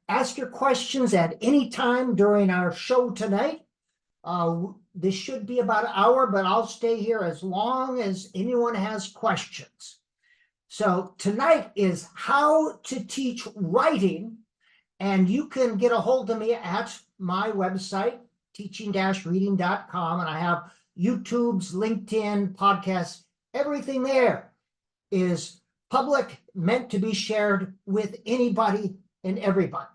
Ask your questions at any time during our show tonight. This should be about an hour, but I'll stay here as long as anyone has questions. So tonight is how to teach writing, and you can get a hold of me at my website, teaching-reading.com, and I have YouTube's, LinkedIn, podcasts, everything there is public, meant to be shared with anybody and everybody.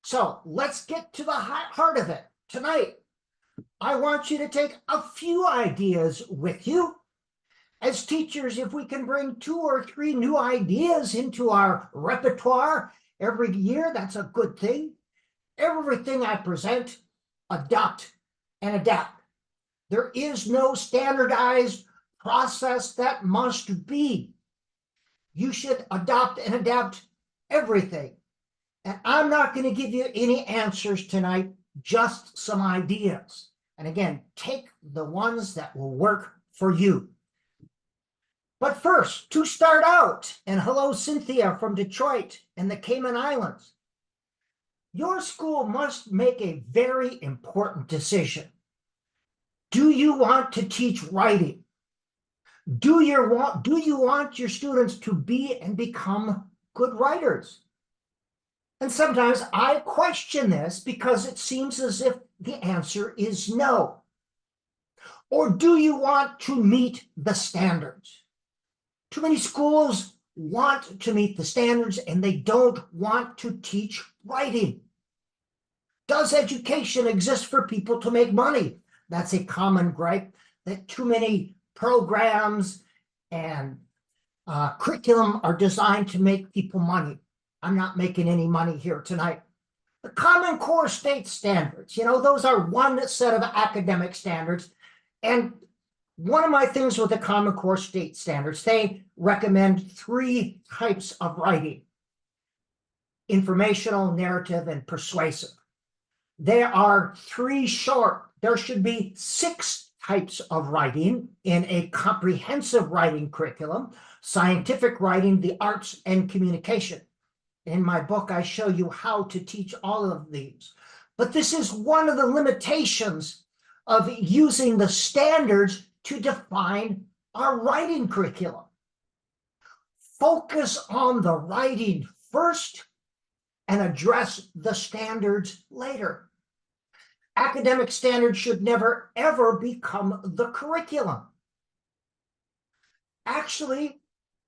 So let's get to the heart of it. Tonight, I want you to take a few ideas with you. As teachers, if we can bring 2 or 3 new ideas into our repertoire every year, that's a good thing. Everything I present, adopt and adapt. There is no standardized process that must be. You should adopt and adapt everything. And I'm not going to give you any answers tonight, just some ideas. And again, take the ones that will work for you. But first, to start out, and hello, Cynthia from Detroit and the Cayman Islands. Your school must make a very important decision. Do you want to teach writing? Do you want your students to be and become good writers? And sometimes I question this because it seems as if the answer is no. Or do you want to meet the standards? Too many schools want to meet the standards and they don't want to teach writing. Does education exist for people to make money? That's a common gripe, that too many programs and curriculum are designed to make people money. I'm not making any money here tonight. The Common Core state standards, those are one set of academic standards. And one of my things with the Common Core state standards, they recommend 3 types of writing: informational, narrative, and persuasive. There are 3 short. There should be 6 types of writing in a comprehensive writing curriculum: scientific writing, the arts, and communication. In my book, I show you how to teach all of these. But this is one of the limitations of using the standards to define our writing curriculum. Focus on the writing first and address the standards later. Academic standards should never, ever become the curriculum. Actually,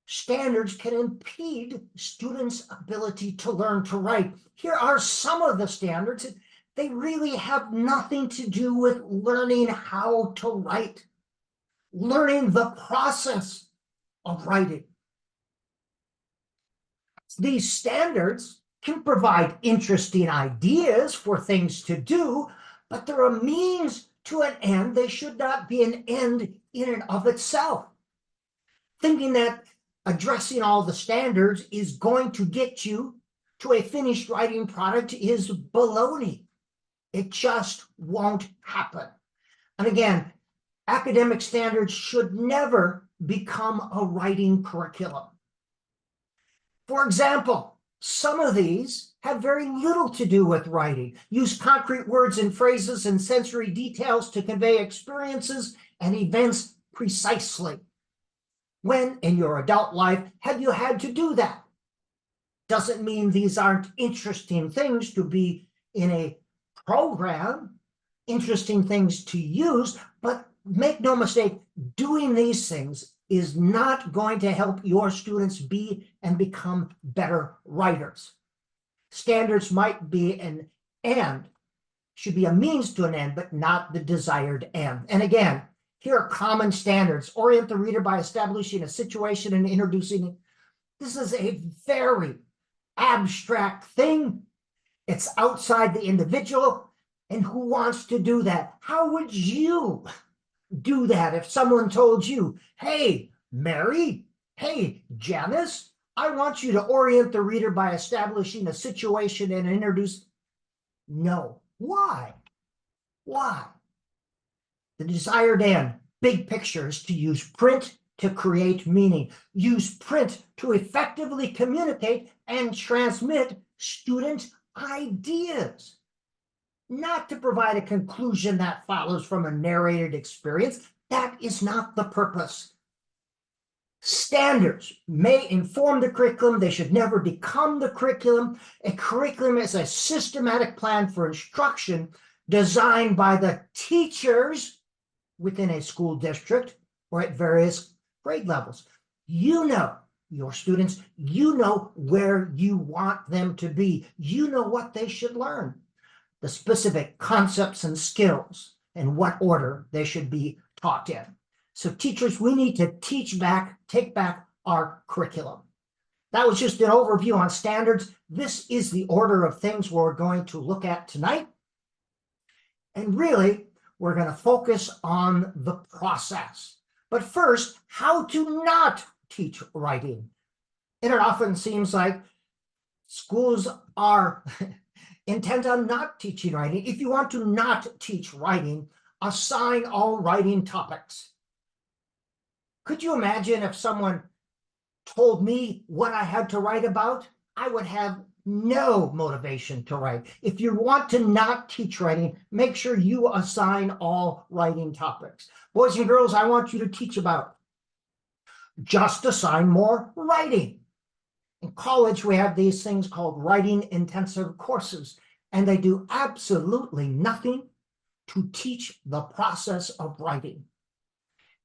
standards can impede students' ability to learn to write. Here are some of the standards. They really have nothing to do with learning how to write, learning the process of writing. These standards can provide interesting ideas for things to do, but they're a means to an end. They should not be an end in and of itself. Thinking that addressing all the standards is going to get you to a finished writing product is baloney. It just won't happen. And again, academic standards should never become a writing curriculum. For example, some of these have very little to do with writing. Use concrete words and phrases and sensory details to convey experiences and events precisely. When in your adult life have you had to do that? Doesn't mean these aren't interesting things to be in a program, interesting things to use, but make no mistake, doing these things is not going to help your students be and become better writers. Standards might be an end, should be a means to an end, but not the desired end. And again, here are common standards. Orient the reader by establishing a situation and introducing it. This is a very abstract thing. It's outside the individual. And who wants to do that? How would you do that if someone told you, hey, Mary, hey, Janice, I want you to orient the reader by establishing a situation and introduce. No. Why? Why? The desired end, big picture, is to use print to create meaning. Use print to effectively communicate and transmit student ideas, not to provide a conclusion that follows from a narrated experience. That is not the purpose. Standards may inform the curriculum. They should never become the curriculum. A curriculum is a systematic plan for instruction designed by the teachers within a school district or at various grade levels. You know your students, you know where you want them to be. You know what they should learn, the specific concepts and skills, and what order they should be taught in. So teachers, we need to take back our curriculum. That was just an overview on standards. This is the order of things we're going to look at tonight. And really, we're going to focus on the process. But first, how to not teach writing. And it often seems like schools are intent on not teaching writing. If you want to not teach writing, assign all writing topics. Could you imagine if someone told me what I had to write about? I would have no motivation to write. If you want to not teach writing, make sure you assign all writing topics. Boys and girls, I want you to teach about. Just assign more writing. In college, we have these things called writing intensive courses, and they do absolutely nothing to teach the process of writing.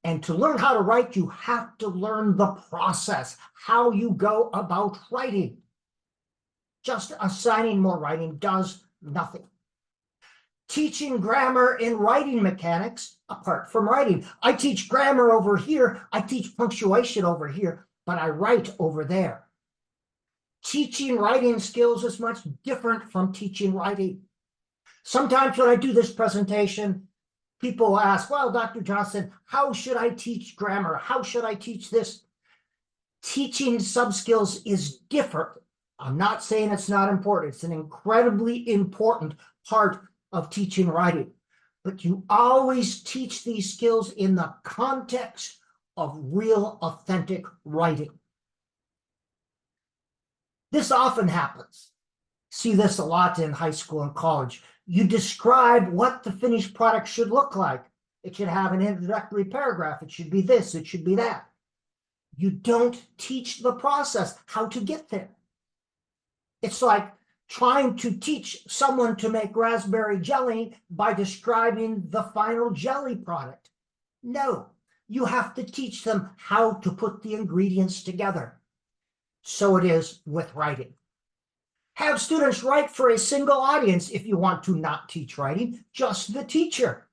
And to learn how to write, you have to learn the process, how you go about writing. Just assigning more writing does nothing. Teaching grammar and writing mechanics apart from writing. I teach grammar over here, I teach punctuation over here, but I write over there. Teaching writing skills is much different from teaching writing. Sometimes when I do this presentation, people ask, well, Dr. Johnson, how should I teach grammar? How should I teach this? Teaching subskills is different. I'm not saying it's not important. It's an incredibly important part of teaching writing. But you always teach these skills in the context of real, authentic writing. This often happens. See this a lot in high school and college. You describe what the finished product should look like. It should have an introductory paragraph. It should be this. It should be that. You don't teach the process, how to get there. It's like trying to teach someone to make raspberry jelly by describing the final jelly product. No, you have to teach them how to put the ingredients together. So it is with writing. Have students write for a single audience if you want to not teach writing, just the teacher.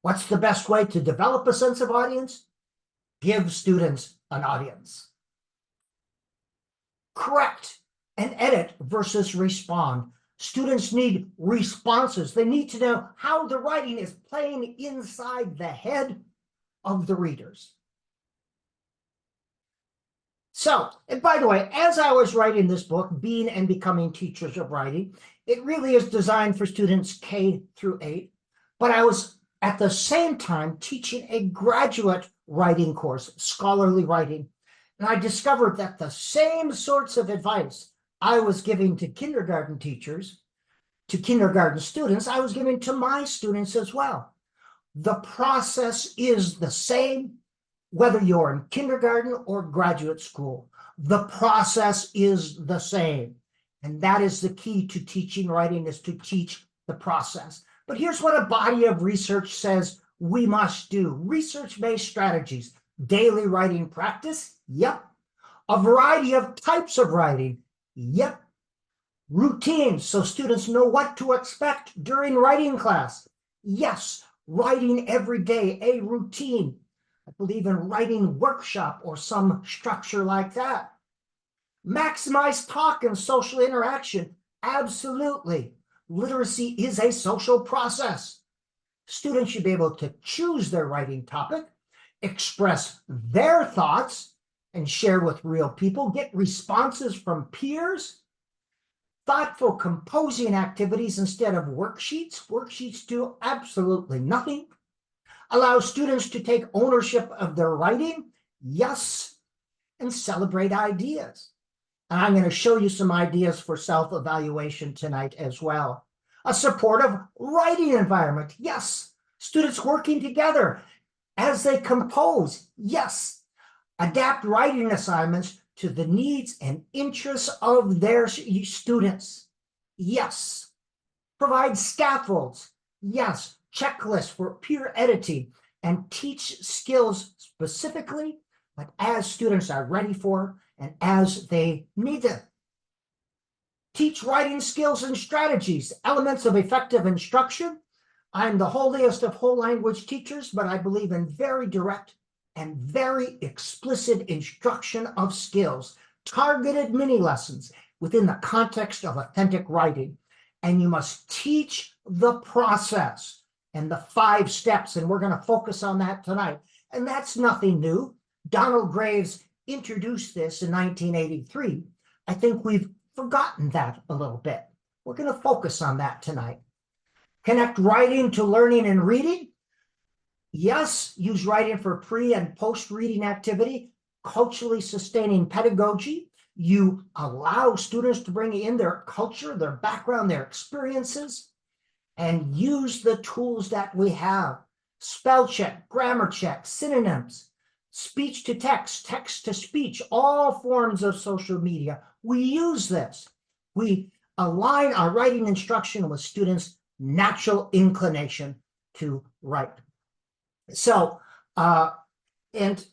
What's the best way to develop a sense of audience? Give students an audience. Correct and edit versus respond. Students need responses. They need to know how the writing is playing inside the head of the readers. So, and by the way, as I was writing this book, Being and Becoming Teachers of Writing, it really is designed for students K through 8, but I was at the same time teaching a graduate writing course, scholarly writing, and I discovered that the same sorts of advice I was giving to kindergarten teachers, to kindergarten students, I was giving to my students as well. The process is the same, whether you're in kindergarten or graduate school. The process is the same. And that is the key to teaching writing, is to teach the process. But here's what a body of research says we must do. Research-based strategies. Daily writing practice? Yep. A variety of types of writing? Yep. Routines, so students know what to expect during writing class? Yes. Writing every day, a routine. I believe in writing workshop or some structure like that. Maximize talk and social interaction. Absolutely. Literacy is a social process. Students should be able to choose their writing topic, express their thoughts, and share with real people, get responses from peers. Thoughtful composing activities instead of worksheets. Worksheets do absolutely nothing. Allow students to take ownership of their writing Yes, and celebrate ideas. And I'm going to show you some ideas for self-evaluation tonight as well. A supportive writing environment. Yes. Students working together as they compose. Yes. Adapt writing assignments to the needs and interests of their students. Yes. Provide scaffolds. Yes. Checklists for peer editing and teach skills specifically, but as students are ready for and as they need them. Teach writing skills and strategies, elements of effective instruction. I'm the holiest of whole language teachers, but I believe in very direct and very explicit instruction of skills, targeted mini lessons within the context of authentic writing. And you must teach the process and the 5 steps, and we're going to focus on that tonight. And that's nothing new. Donald Graves introduced this in 1983. I think we've forgotten that a little bit. We're going to focus on that tonight. Connect writing to learning and reading. Yes, use writing for pre- and post-reading activity, culturally sustaining pedagogy. You allow students to bring in their culture, their background, their experiences, and use the tools that we have. Spell check, grammar check, synonyms, speech to text, text to speech, all forms of social media. We use this. We align our writing instruction with students' natural inclination to write. So, and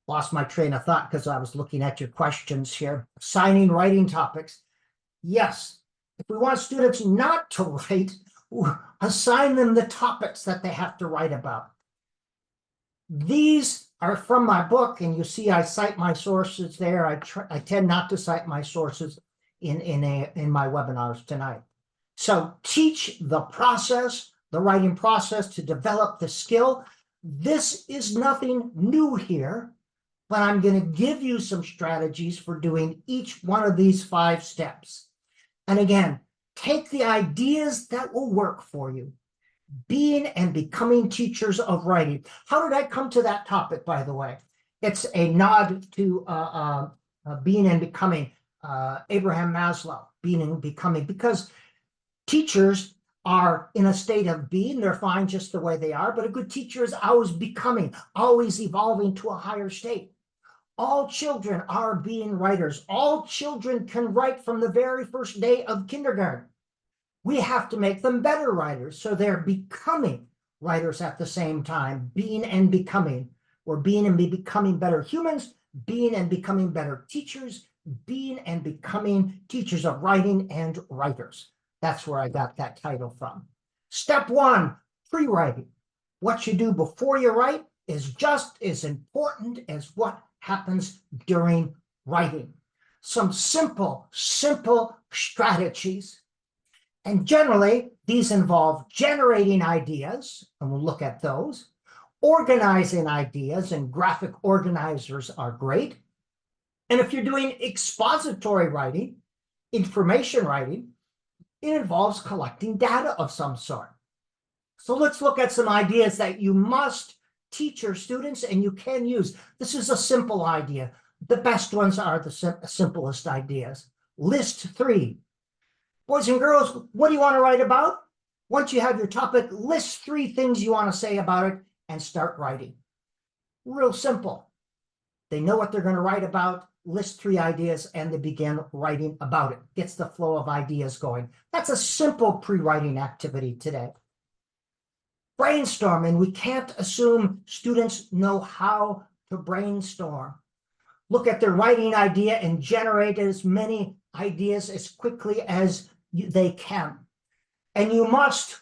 lost my train of thought because I was looking at your questions here. Assigning writing topics. Yes, if we want students not to write, assign them the topics that they have to write about. These are from my book, and you see I cite my sources there. I tend not to cite my sources in my webinars tonight. So teach the process, the writing process, to develop the skill. This is nothing new here, but I'm going to give you some strategies for doing each one of these 5 steps. And again, take the ideas that will work for you. Being and becoming teachers of writing. How did I come to that topic, by the way? It's a nod to being and becoming, Abraham Maslow, being and becoming, because teachers are in a state of being. They're fine just the way they are, but a good teacher is always becoming, always evolving to a higher state. All children are being writers. All children can write from the very first day of kindergarten. We have to make them better writers, so they're becoming writers at the same time, being and becoming. We're being and becoming better humans, being and becoming better teachers, being and becoming teachers of writing and writers. That's where I got that title from. Step 1, pre-writing. What you do before you write is just as important as what happens during writing. Some simple strategies. And generally, these involve generating ideas, and we'll look at those, organizing ideas, and graphic organizers are great. And if you're doing expository writing, information writing, it involves collecting data of some sort. So let's look at some ideas that you must teach your students and you can use. This is a simple idea. The best ones are the simplest ideas. List 3. Boys and girls, what do you want to write about? Once you have your topic, list 3 things you want to say about it and start writing. Real simple. They know what they're going to write about, list 3 ideas, and they begin writing about it. Gets the flow of ideas going. That's a simple pre-writing activity today. Brainstorming. We can't assume students know how to brainstorm. Look at their writing idea and generate as many ideas as quickly as they can. And you must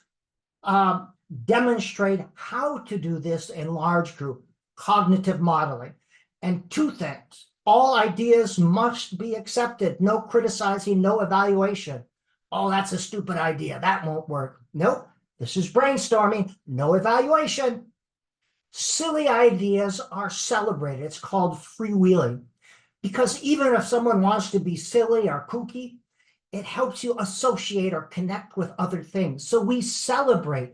demonstrate how to do this in large group, cognitive modeling. And 2 things, all ideas must be accepted. No criticizing, no evaluation. Oh, that's a stupid idea. That won't work. Nope, this is brainstorming, no evaluation. Silly ideas are celebrated. It's called freewheeling. Because even if someone wants to be silly or kooky, it helps you associate or connect with other things. So we celebrate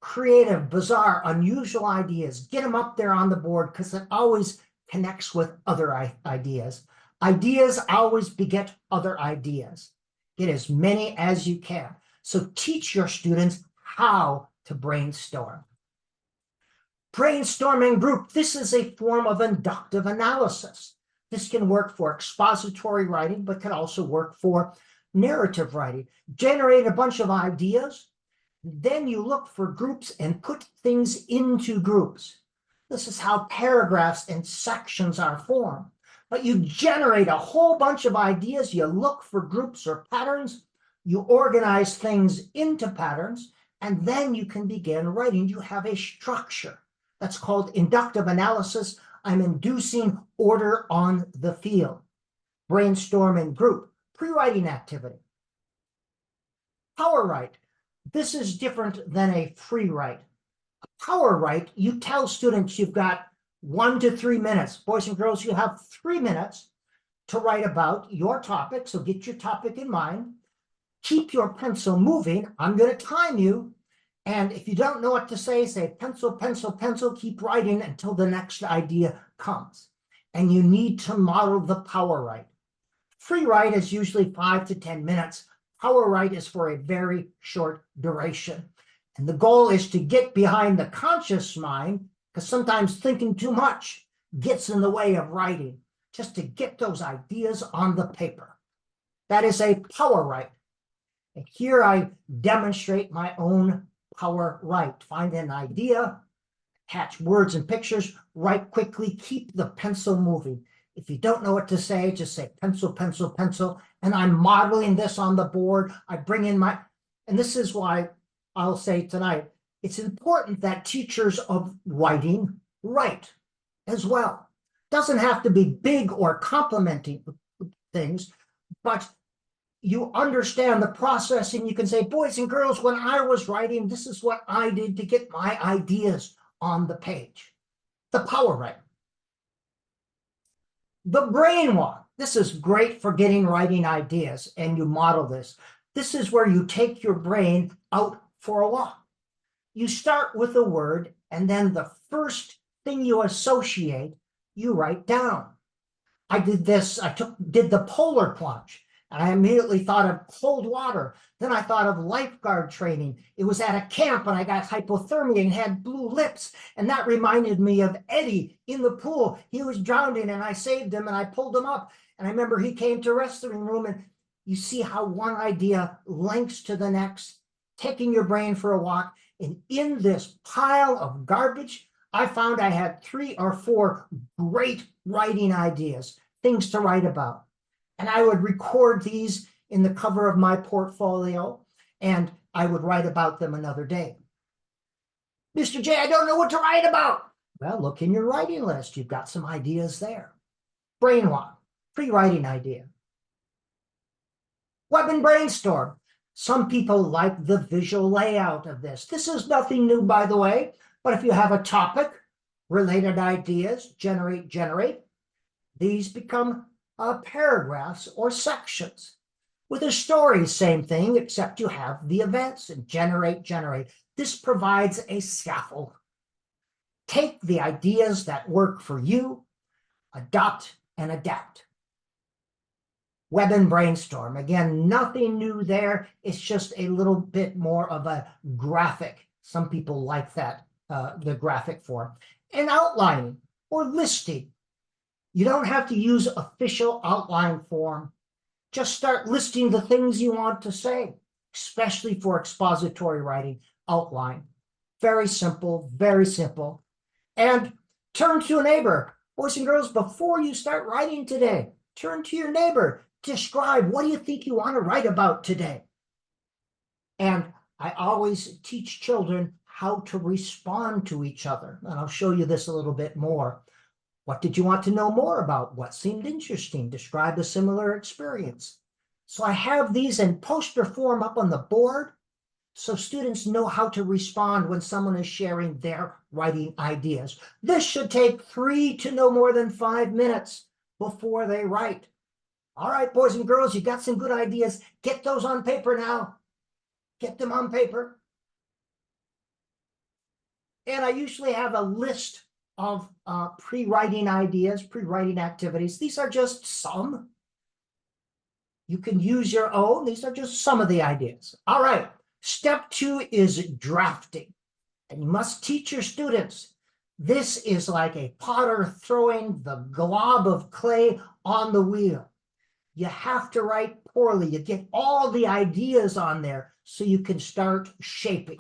creative, bizarre, unusual ideas. Get them up there on the board because it always connects with other ideas. Ideas always beget other ideas. Get as many as you can. So teach your students how to brainstorm. Brainstorming group, this is a form of inductive analysis. This can work for expository writing, but can also work for narrative writing. Generate a bunch of ideas, then you look for groups and put things into groups. This is how paragraphs and sections are formed. But you generate a whole bunch of ideas, you look for groups or patterns, you organize things into patterns, and then you can begin writing. You have a structure. That's called inductive analysis. I'm inducing order on the field. Brainstorming group, pre-writing activity. Power write. This is different than a free write. A power write, you tell students you've got 1 to 3 minutes. Boys and girls, you have 3 minutes to write about your topic. So get your topic in mind. Keep your pencil moving. I'm going to time you. And if you don't know what to say pencil, pencil, pencil, keep writing until the next idea comes. And you need to model the power write. Free write is usually 5 to 10 minutes. Power write is for a very short duration. And the goal is to get behind the conscious mind, because sometimes thinking too much gets in the way of writing, just to get those ideas on the paper. That is a power write. And here I demonstrate my own power write. Find an idea, attach words and pictures, write quickly, keep the pencil moving. If you don't know what to say, just say pencil, pencil, pencil. And I'm modeling this on the board. I bring in and this is why I'll say tonight, it's important that teachers of writing write as well. Doesn't have to be big or complimenting things, but you understand the process and you can say, boys and girls, when I was writing, this is what I did to get my ideas on the page. The power write. The brain walk. This is great for getting writing ideas, and you model this. This is where you take your brain out for a walk. You start with a word, and then the first thing you associate, you write down. I did this, did the polar plunge, and I immediately thought of cold water. Then I thought of lifeguard training. It was at a camp, and I got hypothermia and had blue lips, and that reminded me of Eddie in the pool. He was drowning, and I saved him, and I pulled him up, and I remember he came to restroom room, and you see how one idea links to the next, taking your brain for a walk. And in this pile of garbage, I found I had 3 or 4 great writing ideas, things to write about. And I would record these in the cover of my portfolio, and I would write about them another day. Mr. J, I don't know what to write about. Well, look in your writing list. You've got some ideas there. Brainwalk, pre-writing idea. Web and brainstorm. Some people like the visual layout of this. This is nothing new, by the way, but if you have a topic, related ideas, generate, these become paragraphs or sections. With a story, same thing, except you have the events and generate. This provides a scaffold. Take the ideas that work for you, adopt and adapt. Web and brainstorm. Again, nothing new there. It's just a little bit more of a graphic. Some people like that, the graphic form. And outlining or listing. You don't have to use official outline form. Just start listing the things you want to say, especially for expository writing, outline. Very simple, very simple. And turn to a neighbor. Boys and girls, before you start writing today, turn to your neighbor. Describe, what do you think you want to write about today? And I always teach children how to respond to each other. And I'll show you this a little bit more. What did you want to know more about? What seemed interesting? Describe a similar experience. So I have these in poster form up on the board so students know how to respond when someone is sharing their writing ideas. This should take 3 to no more than 5 minutes before they write. All right, boys and girls, you got some good ideas. Get those on paper now. Get them on paper. And I usually have a list of pre-writing ideas, pre-writing activities. These are just some. You can use your own. These are just some of the ideas. All right. Step 2 is drafting. And you must teach your students. This is like a potter throwing the glob of clay on the wheel. You have to write poorly. You get all the ideas on there so you can start shaping.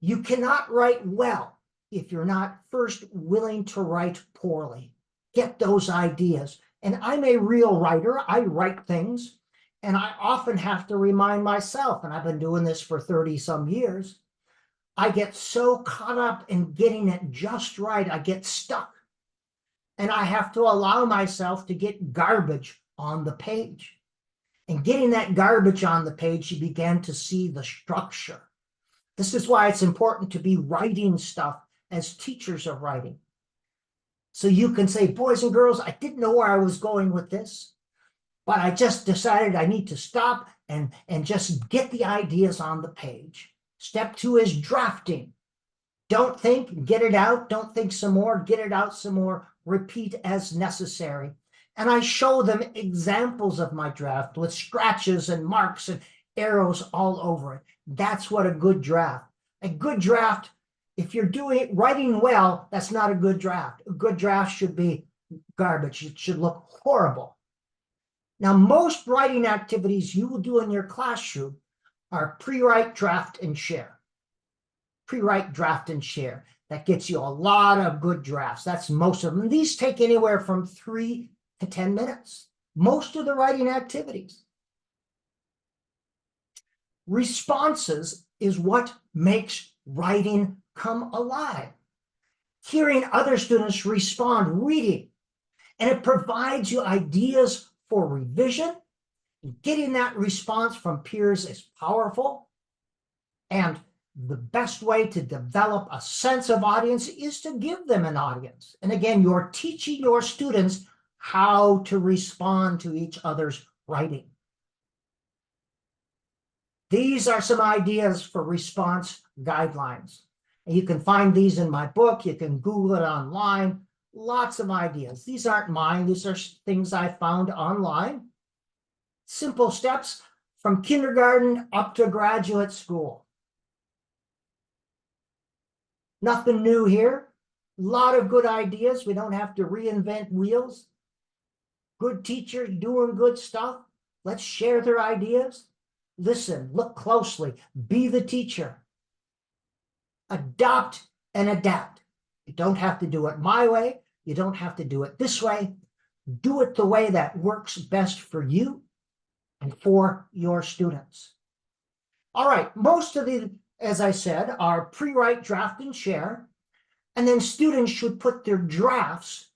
You cannot write well if you're not first willing to write poorly. Get those ideas. And I'm a real writer. I write things, and I often have to remind myself, and I've been doing this for 30 some years, I get so caught up in getting it just right, I get stuck. And I have to allow myself to get garbage on the page. And getting that garbage on the page, you begin to see the structure. This is why it's important to be writing stuff as teachers of writing. So you can say, boys and girls, I didn't know where I was going with this, but I just decided I need to stop and just get the ideas on the page. Step 2 is drafting. Don't think, get it out. Don't think some more, get it out some more. Repeat as necessary. And I show them examples of my draft with scratches and marks and arrows all over it. That's what a good draft. A good draft, if you're writing well, that's not a good draft. A good draft should be garbage. It should look horrible. Now, most writing activities you will do in your classroom are pre-write, draft, and share. Pre-write, draft, and share. That gets you a lot of good drafts. That's most of them. These take anywhere from 3 to 10 minutes. Most of the writing activities. Responses is what makes writing come alive. Hearing other students respond, reading, and it provides you ideas for revision. Getting that response from peers is powerful. And the best way to develop a sense of audience is to give them an audience. And again, you're teaching your students how to respond to each other's writing. These are some ideas for response guidelines. And you can find these in my book. You can Google it online. Lots of ideas. These aren't mine. These are things I found online. Simple steps from kindergarten up to graduate school. Nothing new here. A lot of good ideas. We don't have to reinvent wheels. Good teachers doing good stuff. Let's share their ideas. Listen, look closely. Be the teacher. Adopt and adapt. You don't have to do it my way. You don't have to do it this way. Do it the way that works best for you and for your students. All right, most of the, as I said, are pre-write, draft, and share. And then students should put their drafts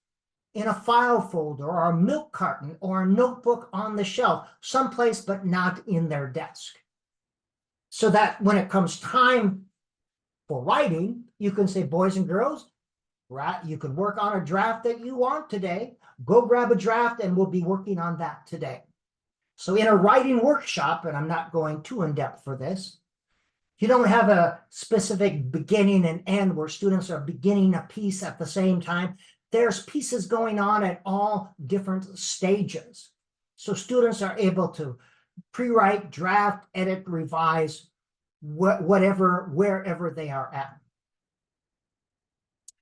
in a file folder or a milk carton or a notebook on the shelf, someplace but not in their desk. So that when it comes time for writing, you can say, boys and girls, you can work on a draft that you want today. Go grab a draft and we'll be working on that today. So in a writing workshop, and I'm not going too in-depth for this, you don't have a specific beginning and end where students are beginning a piece at the same time. There's pieces going on at all different stages. So students are able to pre-write, draft, edit, revise, whatever, wherever they are at.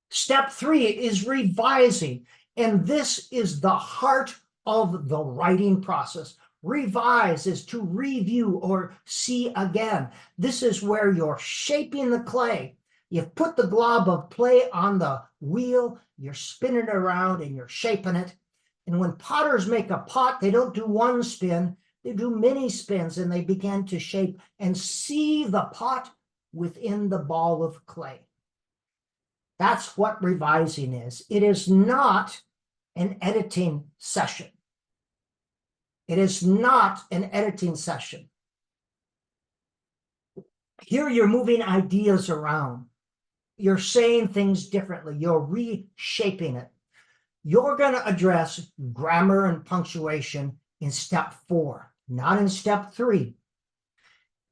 Step 3 is revising, and this is the heart of the writing process. Revise is to review or see again. This is where you're shaping the clay. You've put the glob of clay on the wheel, you're spinning it around and you're shaping it. And when potters make a pot, they don't do one spin, they do many spins, and they begin to shape and see the pot within the ball of clay. That's what revising is. It is not an editing session. It is not an editing session. Here you're moving ideas around. You're saying things differently. You're reshaping it. You're going to address grammar and punctuation in step 4, not in step 3.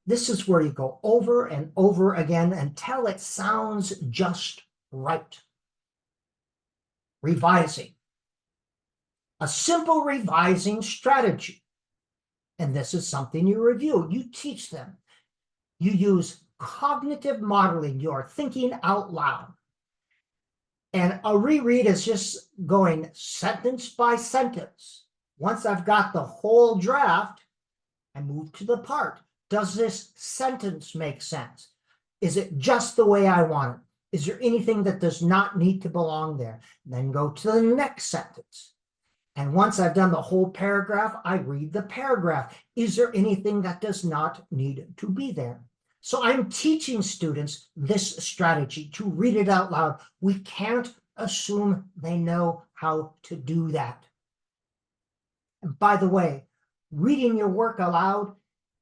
This is where you go over and over again until it sounds just right. revising. A simple revising strategy. And this is something you review. You teach them. You use cognitive modeling. You're thinking out loud. And a reread is just going sentence by sentence. Once I've got the whole draft, I move to the part. Does this sentence make sense? Is it just the way I want it? Is there anything that does not need to belong there? Then go to the next sentence. And once I've done the whole paragraph, I read the paragraph. Is there anything that does not need to be there? So I'm teaching students this strategy to read it out loud. We can't assume they know how to do that. And by the way, reading your work aloud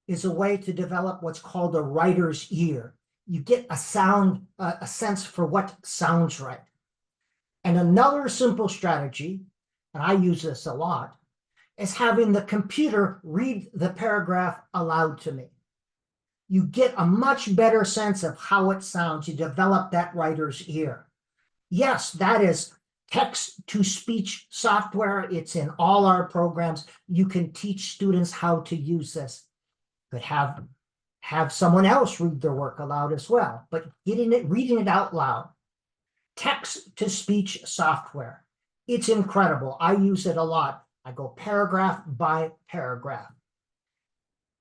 is a way to develop what's called a writer's ear. You get a sense for what sounds right. And another simple strategy, and I use this a lot, is having the computer read the paragraph aloud to me. You get a much better sense of how it sounds. You develop that writer's ear. Yes, that is text-to-speech software. It's in all our programs. You can teach students how to use this. You could have someone else read their work aloud as well, but reading it out loud. Text-to-speech software. It's incredible. I use it a lot. I go paragraph by paragraph.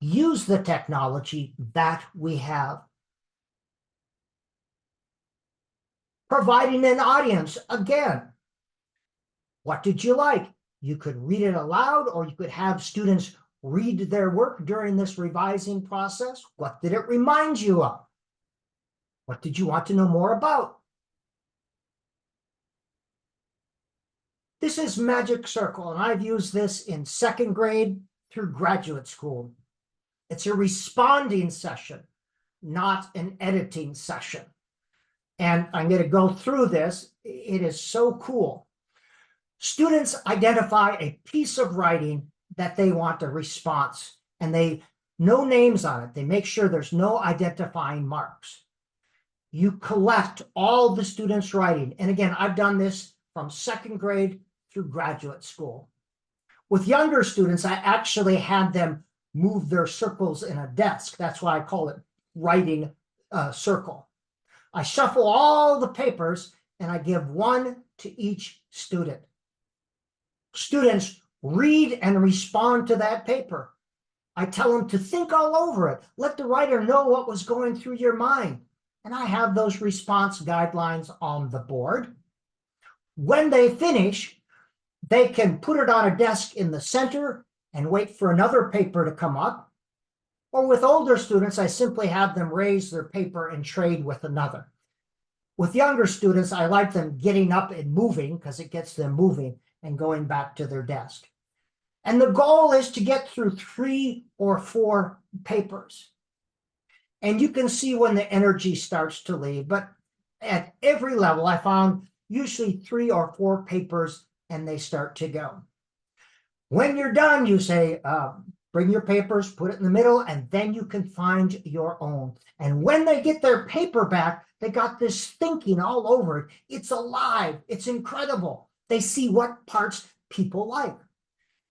Use the technology that we have. Providing an audience, again, what did you like? You could read it aloud, or you could have students read their work during this revising process. What did it remind you of? What did you want to know more about? This is Magic Circle, and I've used this in second grade through graduate school. It's a responding session, not an editing session. And I'm going to go through this. It is so cool. Students identify a piece of writing that they want a response, and no names on it. They make sure there's no identifying marks. You collect all the students' writing. And again, I've done this from second grade through graduate school. With younger students, I actually had them move their circles in a desk. That's why I call it writing circle. I shuffle all the papers and I give one to each student. Students read and respond to that paper. I tell them to think all over it. Let the writer know what was going through your mind. And I have those response guidelines on the board. When they finish, they can put it on a desk in the center and wait for another paper to come up. Or with older students, I simply have them raise their paper and trade with another. With younger students, I like them getting up and moving because it gets them moving and going back to their desk. And the goal is to get through 3 or 4 papers. And you can see when the energy starts to leave, but at every level, I found usually 3 or 4 papers and they start to go. When you're done, you say, bring your papers, put it in the middle, and then you can find your own. And when they get their paper back, they got this thinking all over it. It's alive. It's incredible. They see what parts people like.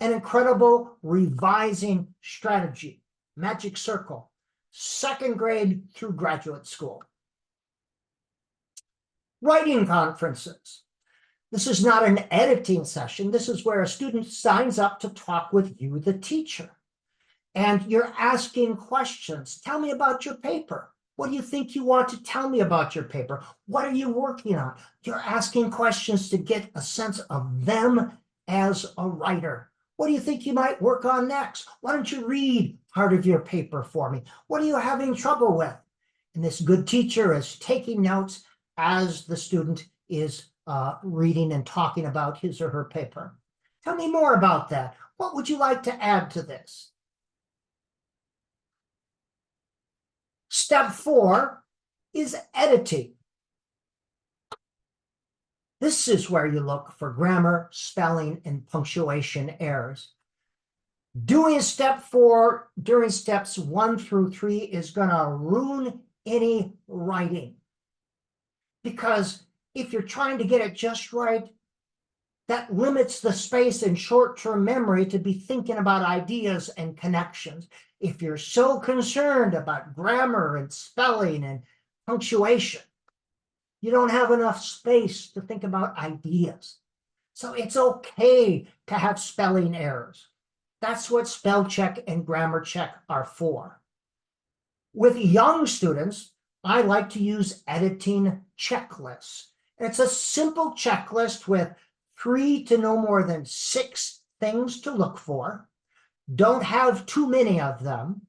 An incredible revising strategy. Magic Circle. Second grade through graduate school. Writing conferences. This is not an editing session. This is where a student signs up to talk with you, the teacher. And you're asking questions. Tell me about your paper. What do you think you want to tell me about your paper? What are you working on? You're asking questions to get a sense of them as a writer. What do you think you might work on next? Why don't you read part of your paper for me? What are you having trouble with? And this good teacher is taking notes as the student is reading and talking about his or her paper. Tell me more about that. What would you like to add to this? Step 4 is editing. This is where you look for grammar, spelling, and punctuation errors. Doing step 4 during steps 1 through 3 is going to ruin any writing. Because if you're trying to get it just right, That limits the space in short-term memory to be thinking about ideas and connections. If you're so concerned about grammar and spelling and punctuation, you don't have enough space to think about ideas. So it's okay to have spelling errors. That's what spell check and grammar check are for. With young students, I like to use editing checklists. It's a simple checklist with 3 to no more than 6 things to look for. Don't have too many of them.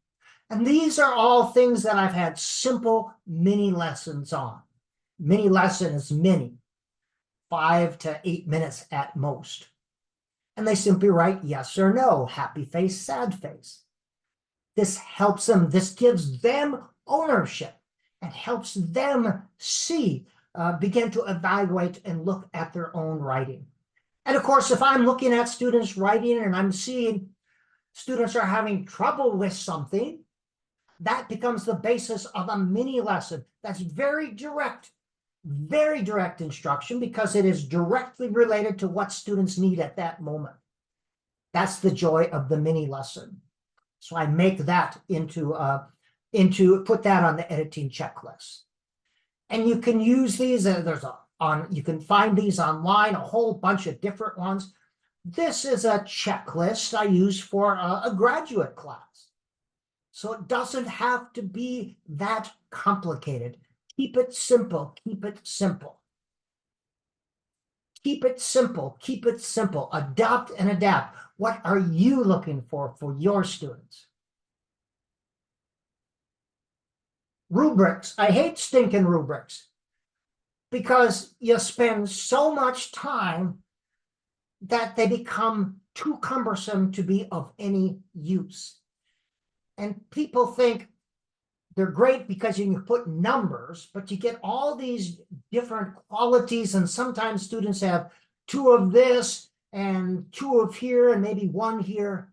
And these are all things that I've had simple mini lessons on. Mini lesson is mini, 5 to 8 minutes at most. And they simply write yes or no, happy face, sad face. This helps them, this gives them ownership and helps them see, begin to evaluate and look at their own writing. And of course, if I'm looking at students' writing and I'm seeing students are having trouble with something, that becomes the basis of a mini lesson. That's very direct instruction because it is directly related to what students need at that moment. That's the joy of the mini lesson. So I make that put that on the editing checklist. And you can use these, you can find these online, a whole bunch of different ones. This is a checklist I use for a graduate class. So it doesn't have to be that complicated. Keep it simple, keep it simple. Keep it simple, keep it simple. Adopt and adapt. What are you looking for your students? Rubrics. I hate stinking rubrics because you spend so much time that they become too cumbersome to be of any use. And people think they're great because you can put numbers, but you get all these different qualities, and sometimes students have 2 of this and 2 of here and maybe 1 here.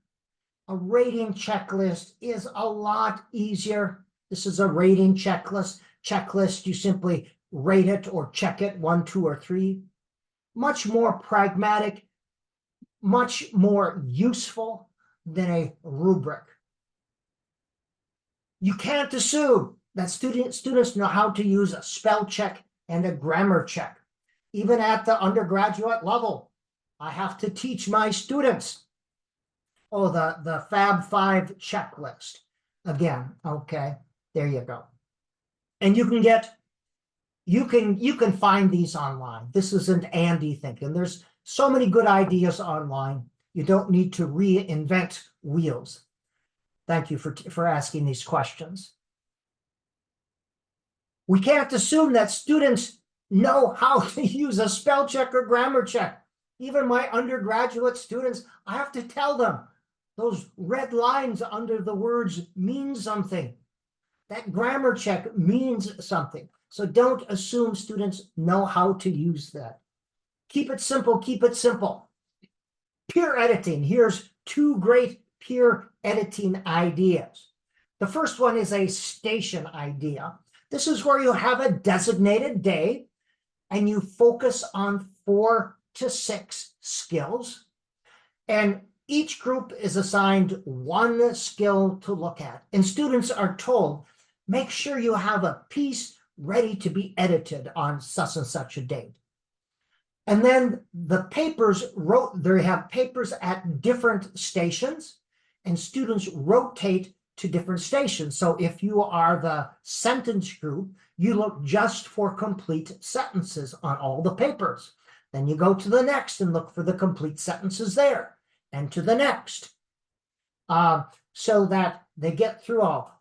A rating checklist is a lot easier. This is a rating checklist. You simply rate it or check it 1, 2, or 3. Much more pragmatic, much more useful than a rubric. You can't assume that students know how to use a spell check and a grammar check. Even at the undergraduate level, I have to teach my students, the Fab 5 checklist. Again, okay, there you go. And you can find these online. This isn't Andy thinking. There's so many good ideas online. You don't need to reinvent wheels. Thank you for asking these questions. We can't assume that students know how to use a spell check or grammar check. Even my undergraduate students, I have to tell them those red lines under the words mean something. That grammar check means something. So don't assume students know how to use that. Keep it simple, keep it simple. Peer editing. Here's 2 great peer editing ideas. The first one is a station idea. This is where you have a designated day and you focus on 4 to 6 skills. And each group is assigned 1 skill to look at. And students are told, make sure you have a piece ready to be edited on such and such a date. And then the papers they have papers at different stations, and students rotate to different stations. So if you are the sentence group, you look just for complete sentences on all the papers. Then you go to the next and look for the complete sentences there, and to the next, so that they get through all.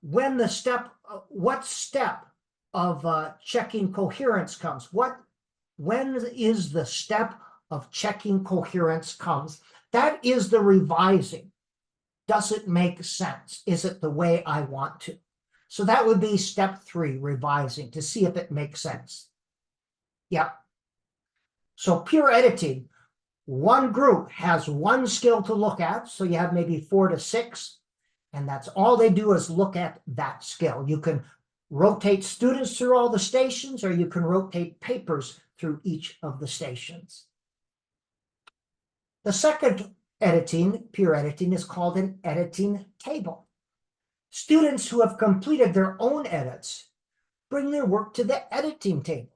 What step of checking coherence comes? When is the step of checking coherence comes? That is the revising. Does it make sense? Is it the way I want to? So that would be step 3, revising, to see if it makes sense. Yep. So peer editing, 1 group has 1 skill to look at. So you have maybe 4 to 6, and that's all they do is look at that skill. You can rotate students through all the stations, or you can rotate papers through each of the stations. The second peer editing, is called an editing table. Students who have completed their own edits bring their work to the editing table.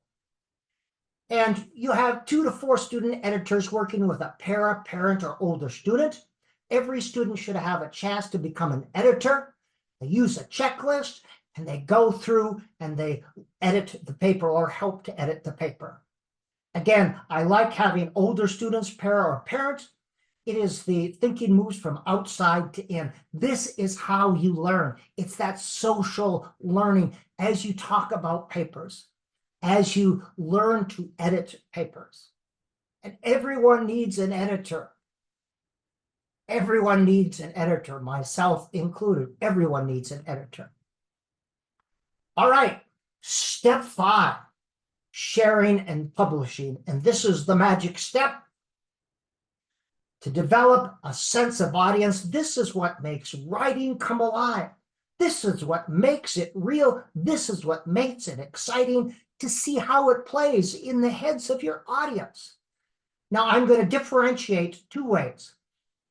And you have 2 to 4 student editors working with a parent, or older student. Every student should have a chance to become an editor. They use a checklist, and they go through and they edit the paper or help to edit the paper. Again, I like having older students, or parent. It is the thinking moves from outside to in. This is how you learn. It's that social learning as you talk about papers, as you learn to edit papers. And everyone needs an editor. Everyone needs an editor, myself included. Everyone needs an editor. All right, step 5, sharing and publishing. And this is the magic step. To develop a sense of audience, this is what makes writing come alive. This is what makes it real. This is what makes it exciting to see how it plays in the heads of your audience. Now, I'm going to differentiate 2 ways.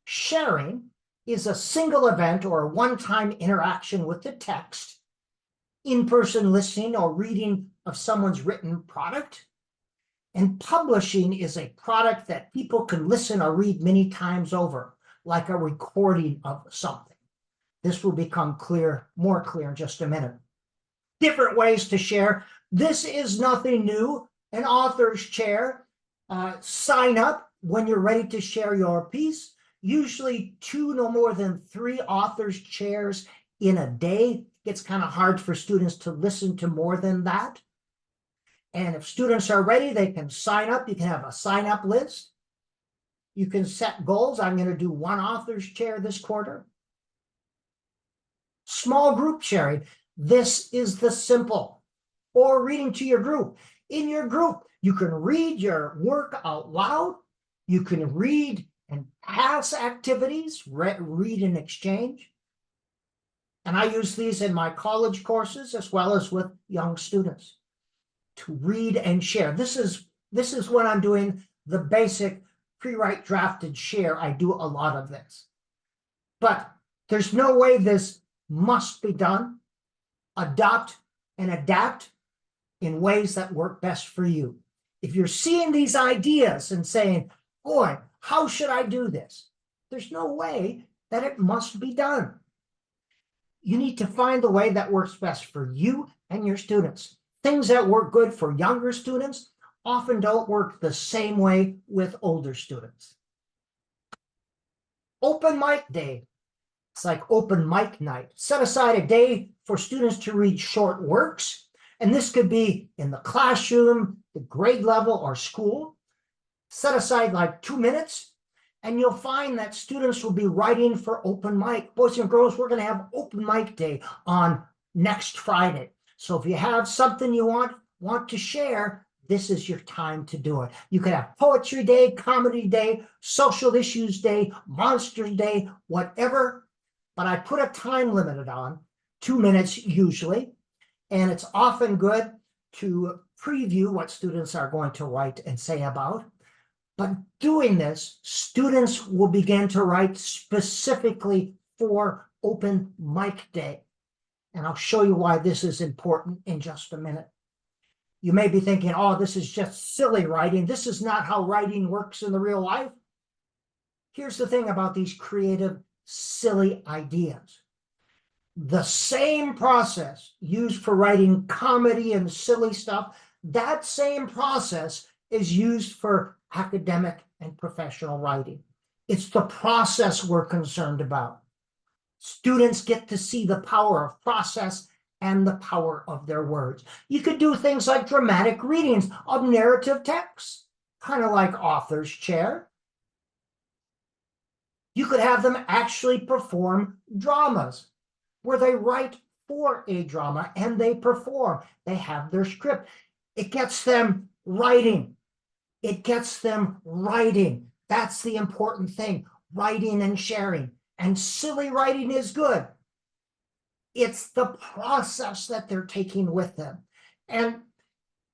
Sharing is a single event or a one-time interaction with the text, in-person listening or reading of someone's written product. And publishing is a product that people can listen or read many times over, like a recording of something. This will become more clear in just a minute. Different ways to share. This is nothing new. An author's chair. Sign up when you're ready to share your piece. Usually 2, no more than 3 author's chairs in a day. It's kind of hard for students to listen to more than that. And if students are ready, they can sign up. You can have a sign-up list. You can set goals. I'm going to do 1 author's chair this quarter. Small group sharing. This is the simple. Or reading to your group. In your group, you can read your work out loud. You can read and pass activities, read and exchange. And I use these in my college courses as well as with young students. To read and share. This is when I'm doing the basic pre-write drafted share. I do a lot of this. But there's no way this must be done. Adopt and adapt in ways that work best for you. If you're seeing these ideas and saying, boy, how should I do this? There's no way that it must be done. You need to find the way that works best for you and your students. Things that work good for younger students often don't work the same way with older students. Open mic day. It's like open mic night. Set aside a day for students to read short works. And this could be in the classroom, the grade level, or school. Set aside like 2 minutes, and you'll find that students will be writing for open mic. Boys and girls, we're going to have open mic day on next Friday. So if you have something you want to share, this is your time to do it. You could have poetry day, comedy day, social issues day, monsters day, whatever. But I put a time limit on 2 minutes usually. And it's often good to preview what students are going to write and say about. But doing this, students will begin to write specifically for open mic day. And I'll show you why this is important in just a minute. You may be thinking, oh, this is just silly writing. This is not how writing works in the real life. Here's the thing about these creative, silly ideas. The same process used for writing comedy and silly stuff, that same process is used for academic and professional writing. It's the process we're concerned about. Students get to see the power of process and the power of their words. You could do things like dramatic readings of narrative texts, kind of like author's chair. You could have them actually perform dramas where they write for a drama and they perform. They have their script. It gets them writing. It gets them writing. That's the important thing, writing and sharing. And silly writing is good. It's the process that they're taking with them. And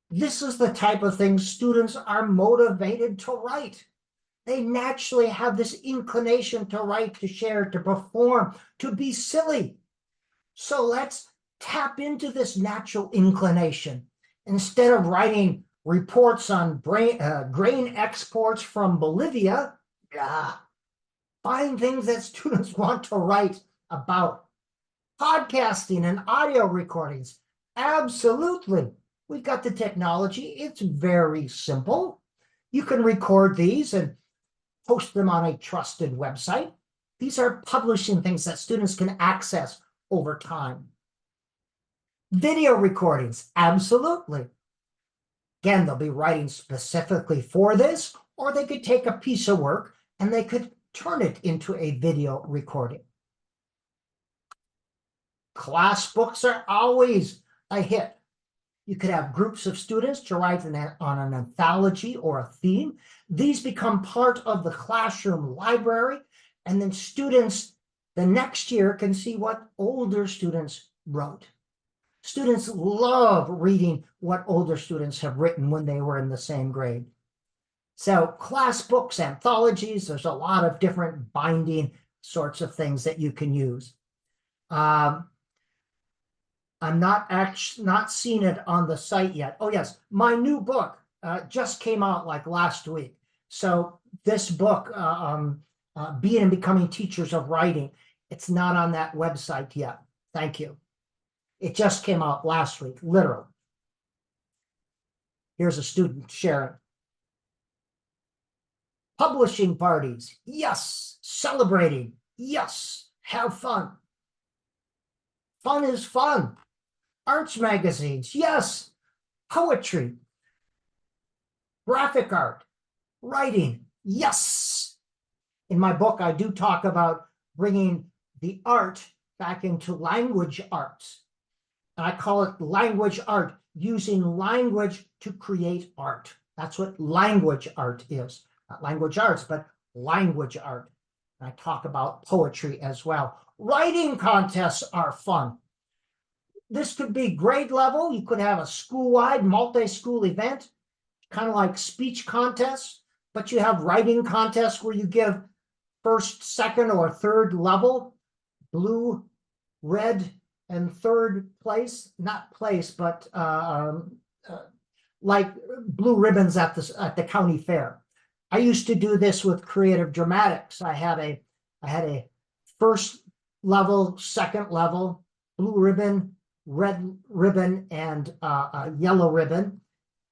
this is the type of thing students are motivated to write. They naturally have this inclination to write, to share, to perform, to be silly. So let's tap into this natural inclination. Instead of writing reports on grain exports from Bolivia, find things that students want to write about. Podcasting and audio recordings, absolutely. We've got the technology. It's very simple. You can record these and post them on a trusted website. These are publishing things that students can access over time. Video recordings, absolutely. Again, they'll be writing specifically for this, or they could take a piece of work and they could turn it into a video recording. Class books are always a hit. You could have groups of students to write on an anthology or a theme. These become part of the classroom library, and then students the next year can see what older students wrote. Students love reading what older students have written when they were in the same grade. So class books, anthologies, there's a lot of different binding sorts of things that you can use. I'm not seeing it on the site yet. Oh yes, my new book just came out like last week. So this book, Being and Becoming Teachers of Writing, it's not on that website yet. Thank you. It just came out last week, literally. Here's a student sharing. Publishing parties, yes. Celebrating, yes. Have fun. Fun is fun. Arts magazines, yes. Poetry, graphic art, writing, yes. In my book, I do talk about bringing the art back into language arts. And I call it language art, using language to create art. That's what language art is. Not language arts, but language art. And I talk about poetry as well. Writing contests are fun. This could be grade level. You could have a school-wide, multi-school event, kind of like speech contests, but you have writing contests where you give first, second, or third level, blue, red, and third place, not place, but like blue ribbons at the county fair. I used to do this with creative dramatics. I had a first level, second level, blue ribbon, red ribbon, and a yellow ribbon,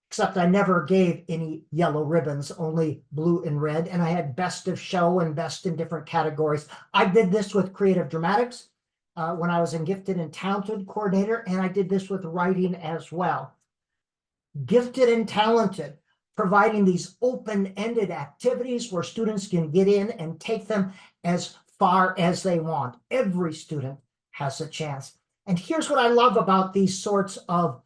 except I never gave any yellow ribbons, only blue and red. And I had best of show and best in different categories. I did this with creative dramatics when I was in gifted and talented coordinator, and I did this with writing as well. Gifted and talented, providing these open-ended activities where students can get in and take them as far as they want. Every student has a chance. And here's what I love about these sorts of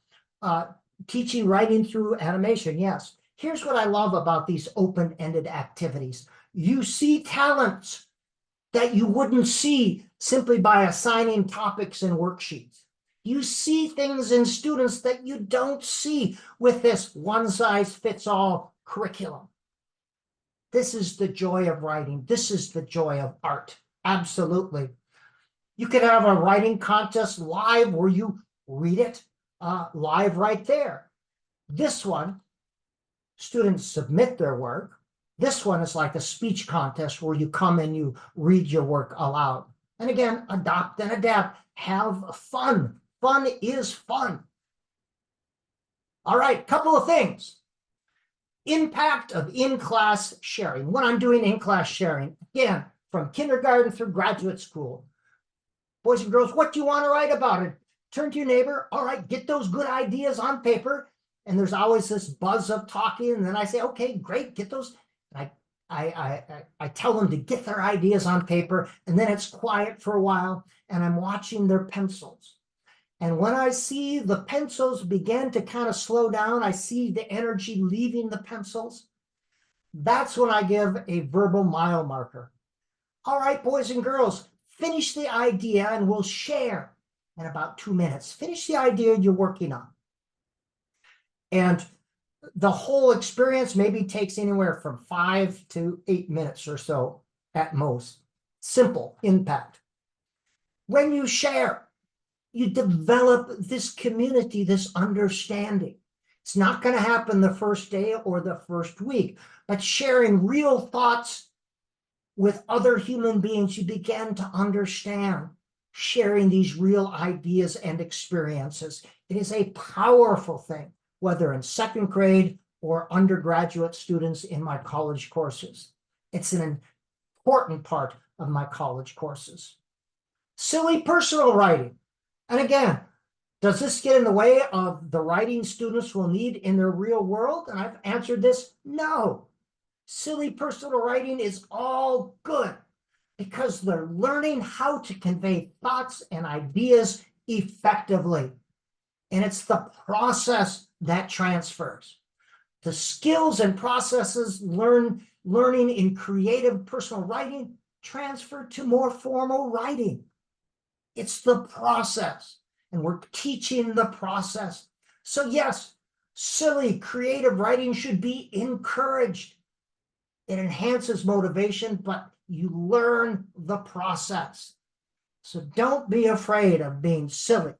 teaching writing through animation. Yes, here's what I love about these open-ended activities. You see talents that you wouldn't see simply by assigning topics and worksheets. You see things in students that you don't see with this one-size-fits-all curriculum. This is the joy of writing. This is the joy of art. Absolutely. You could have a writing contest live where you read it live right there. This one, students submit their work. This one is like a speech contest where you come and you read your work aloud. And again, adopt and adapt. Have fun. Fun is fun. All right, couple of things. Impact of in-class sharing. When I'm doing in-class sharing, again, from kindergarten through graduate school. Boys and girls, what do you want to write about it? Turn to your neighbor. All right, get those good ideas on paper. And there's always this buzz of talking. And then I say, okay, great, get those. I tell them to get their ideas on paper. And then it's quiet for a while. And I'm watching their pencils. And when I see the pencils begin to kind of slow down, I see the energy leaving the pencils. That's when I give a verbal mile marker. All right, boys and girls, finish the idea and we'll share in about 2 minutes. Finish the idea you're working on. And the whole experience maybe takes anywhere from 5 to 8 minutes or so at most. Simple impact. When you share, you develop this community, this understanding. It's not going to happen the first day or the first week, but sharing real thoughts with other human beings, you begin to understand, sharing these real ideas and experiences. It is a powerful thing, whether in second grade or undergraduate students in my college courses. It's an important part of my college courses. Silly personal writing. And again, does this get in the way of the writing students will need in their real world? And I've answered this, no. Silly personal writing is all good because they're learning how to convey thoughts and ideas effectively. And it's the process that transfers. The skills and processes learning in creative personal writing transfer to more formal writing. It's the process, and we're teaching the process. So yes, silly creative writing should be encouraged. It enhances motivation, but you learn the process. So don't be afraid of being silly.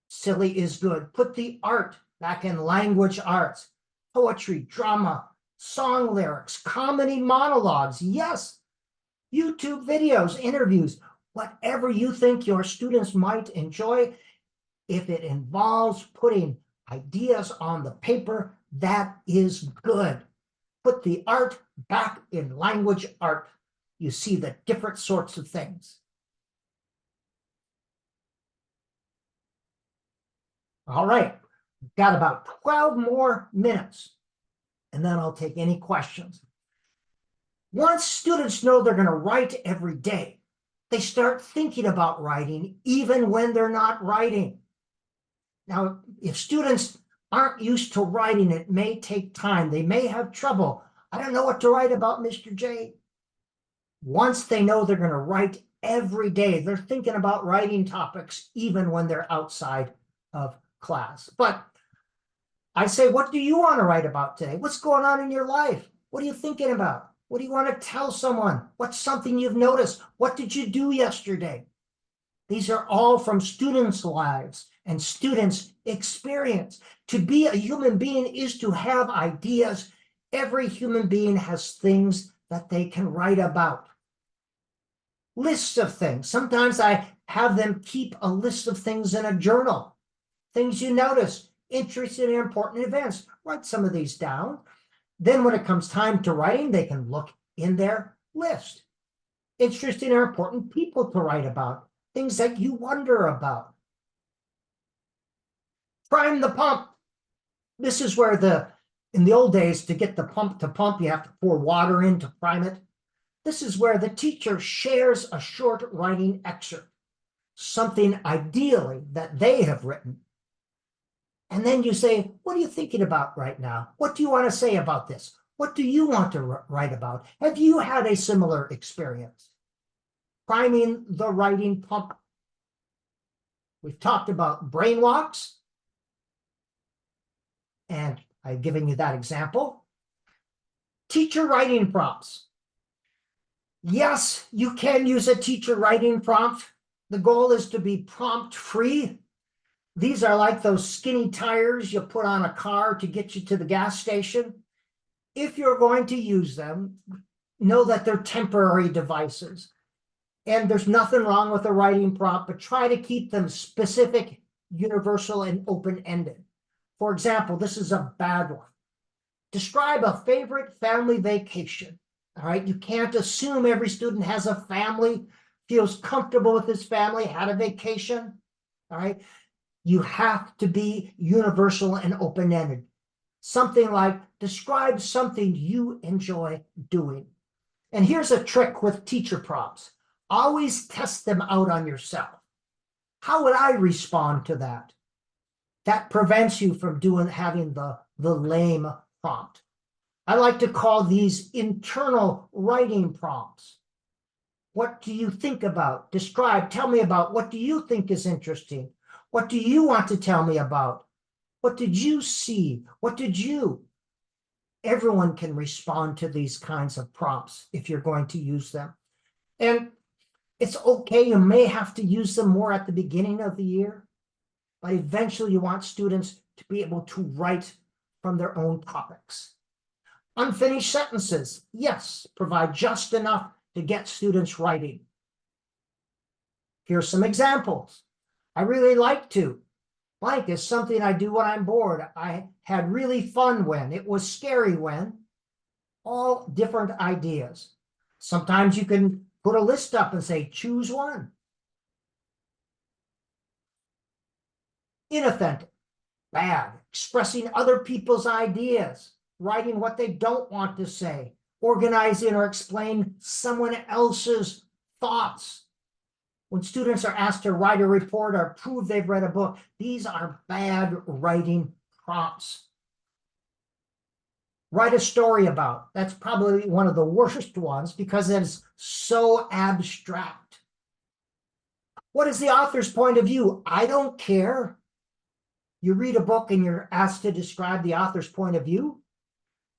Silly is good. Put the art back in language arts, poetry, drama, song lyrics, comedy monologues. Yes, YouTube videos, interviews, whatever you think your students might enjoy. If it involves putting ideas on the paper, that is good. Put the art back in language art. You see the different sorts of things. All right, we've got about 12 more minutes, and then I'll take any questions. Once students know they're going to write every day, they start thinking about writing even when they're not writing. Now, if students aren't used to writing, it may take time. They may have trouble. I don't know what to write about, Mr. J. Once they know they're going to write every day, they're thinking about writing topics even when they're outside of class. But I say, what do you want to write about today? What's going on in your life? What are you thinking about? What do you want to tell someone? What's something you've noticed? What did you do yesterday? These are all from students' lives and students' experience. To be a human being is to have ideas. Every human being has things that they can write about. Lists of things. Sometimes I have them keep a list of things in a journal. Things you notice, interested in important events. Write some of these down. Then when it comes time to writing, they can look in their list. Interesting or important people to write about. Things that you wonder about. Prime the pump. This is where in the old days, to get the pump to pump, you have to pour water in to prime it. This is where the teacher shares a short writing excerpt, something ideally that they have written. And then you say, what are you thinking about right now? What do you want to say about this? What do you want to write about? Have you had a similar experience? Priming the writing pump. We've talked about brain walks, and I've given you that example. Teacher writing prompts. Yes, you can use a teacher writing prompt. The goal is to be prompt free. These are like those skinny tires you put on a car to get you to the gas station. If you're going to use them, know that they're temporary devices. And there's nothing wrong with a writing prompt, but try to keep them specific, universal, and open-ended. For example, this is a bad one. Describe a favorite family vacation. All right, you can't assume every student has a family, feels comfortable with his family, had a vacation. All right, you have to be universal and open-ended. Something like, describe something you enjoy doing. And here's a trick with teacher prompts. Always test them out on yourself. How would I respond to that? That prevents you from having the lame prompt. I like to call these internal writing prompts. What do you think about? Describe, tell me about. What do you think is interesting? What do you want to tell me about? What did you see? What did you? Everyone can respond to these kinds of prompts if you're going to use them. And it's okay, you may have to use them more at the beginning of the year, but eventually you want students to be able to write from their own topics. Unfinished sentences, yes, provide just enough to get students writing. Here's some examples. I really like to. Blank is something I do when I'm bored. I had really fun when. It was scary when. All different ideas. Sometimes you can put a list up and say, choose one. Inauthentic, bad, expressing other people's ideas, writing what they don't want to say, organizing or explain someone else's thoughts. When students are asked to write a report or prove they've read a book, these are bad writing prompts. Write a story about. That's probably one of the worst ones because it's so abstract. What is the author's point of view? I don't care. You read a book and you're asked to describe the author's point of view.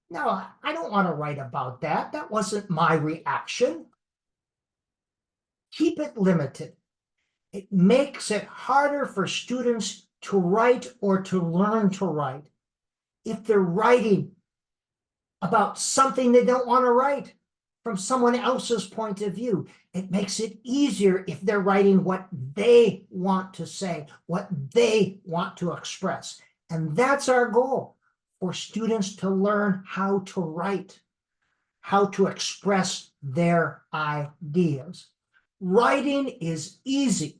No, I don't want to write about that. That wasn't my reaction. Keep it limited. It makes it harder for students to write or to learn to write if they're writing about something they don't want to write from someone else's point of view. It makes it easier if they're writing what they want to say, what they want to express. And that's our goal, for students to learn how to write, how to express their ideas. Writing is easy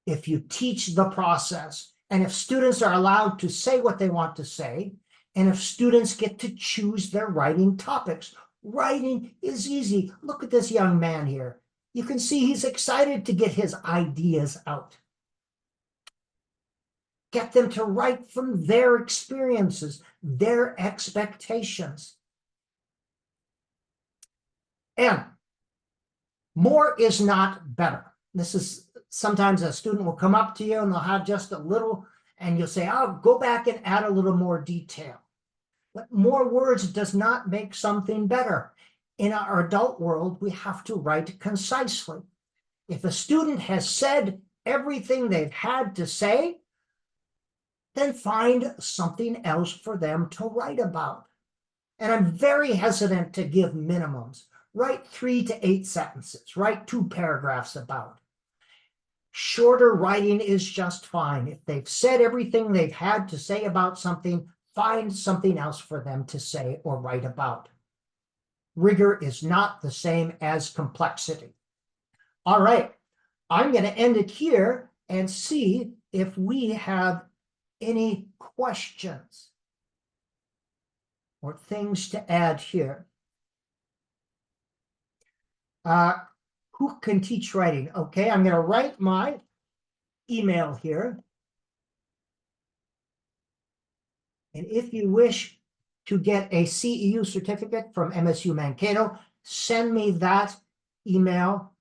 if you teach the process, and if students are allowed to say what they want to say, and if students get to choose their writing topics. Writing is easy. Look at this young man here. You can see he's excited to get his ideas out. Get them to write from their experiences, their expectations. And more is not better. This is sometimes a student will come up to you and they'll have just a little, and you'll say, oh, go back and add a little more detail. But more words does not make something better. In our adult world, we have to write concisely. If a student has said everything they've had to say, then find something else for them to write about. And I'm very hesitant to give minimums. Write 3 to 8 sentences. Write 2 paragraphs about. Shorter writing is just fine. If they've said everything they've had to say about something, find something else for them to say or write about. Rigor is not the same as complexity. All right, I'm going to end it here and see if we have any questions or things to add here. Who can teach writing? Okay, I'm going to write my email here. And if you wish to get a CEU certificate from MSU Mankato, send me that email,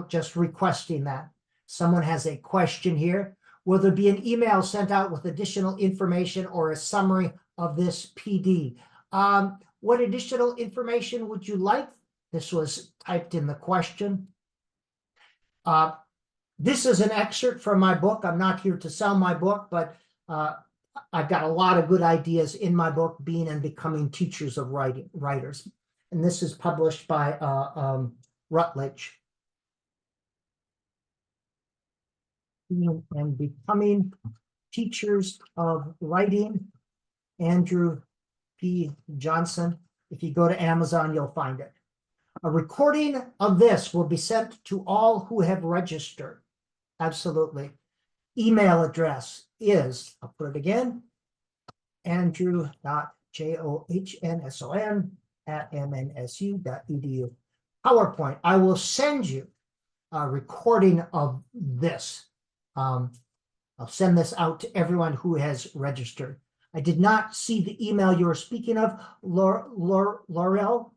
just requesting that. Someone has a question here. Will there be an email sent out with additional information or a summary of this PD? What additional information would you like? This was typed in the question. This is an excerpt from my book. I'm not here to sell my book, but I've got a lot of good ideas in my book, Being and Becoming Teachers of Writers. And this is published by Routledge. Being and Becoming Teachers of Writing, Andrew P. Johnson. If you go to Amazon, you'll find it. A recording of this will be sent to all who have registered. Absolutely. Email address is, I'll put it again, andrew.johnsson@mnsu.edu. PowerPoint. I will send you a recording of this. I'll send this out to everyone who has registered. I did not see the email you were speaking of, Laurel.